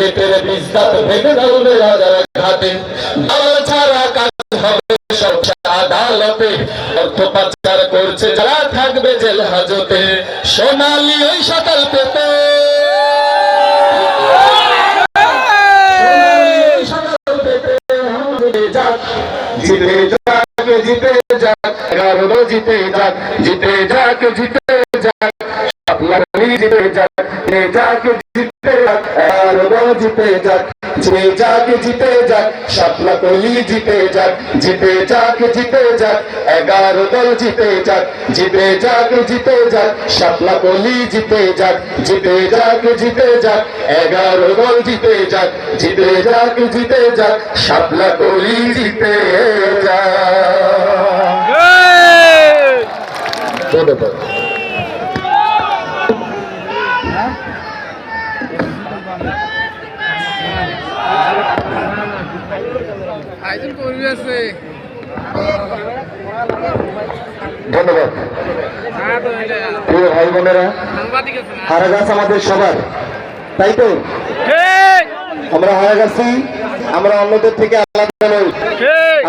সিগারেটের বিজদাত ভেঙে যাবে রাজার ঘাটে। দালাল ছাড়া কাজ হবে সব আদালতে, অর্থ পাচার করছে যারা থাকবে জেল হাজতে। সোনালী ওই সকাল পেতে জিতে যাক জিতে যাক 11 জিতে যাক জিতে যাক জিতে যাক জিতে যাক জিতে যাক 11 জিতে যাক জিতে যাক জিতে যাক শাপলা কলি জিতে যাক জিতে যাক জিতে যাক 11 দল জিতে যাক জিতে যাক জিতে যাক শাপলা কলি জিতে যাক জিতে যাক জিতে যাক 11 দল জিতে যাক জিতে যাক জিতে যাক শাপলা কলি জিতে যাক। ধন্যবাদ। ধন্যবাদ প্রিয় ভাই বোনেরা, হারাগাছ আমাদের সবার, তাই তো? আমরা হারাগাছি, আমরা অন্যদের থেকে আলাদা নই।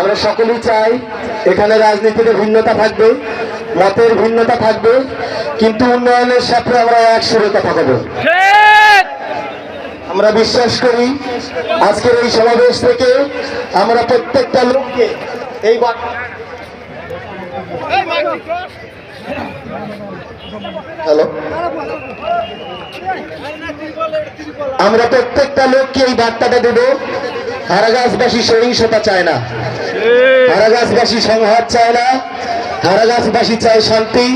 আমরা সকলেই চাই এখানে রাজনীতিতে ভিন্নতা থাকবে, মতের ভিন্নতা থাকবে, কিন্তু উন্নয়নের সাথে আমরা এক সুরে কথা বলবো। আমরা বিশ্বাস করি আজকের এই সমাবেশ থেকে আমরা প্রত্যেকটা লোককে এই আমরা প্রত্যেকটা লোককে এই বার্তাটা দেব, হারাগাছবাসী সহিংসতা চায় না, হারাগাছবাসী সংঘাত চায় না, হারাগাছবাসী চায় শান্তি,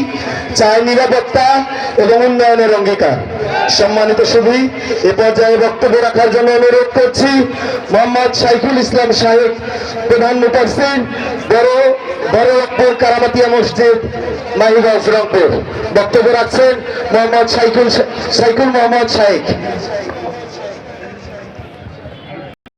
চায় নিরাপত্তা এবং উন্নয়নের অঙ্গীকার। সম্মানিত সভী, এ পর্যায়ে বক্তব্য রাখার জন্য অনুরোধ করছি মোহাম্মদ শাইখুল ইসলাম সাহেব, প্রধান মুফাসসির, বড় আকবর কারামাতিয়া মসজিদ, মাহিগঞ্জ, রংপুর। বক্তব্য রাখছেন মোহাম্মদ শাইখুল মোহাম্মদ শাইখ।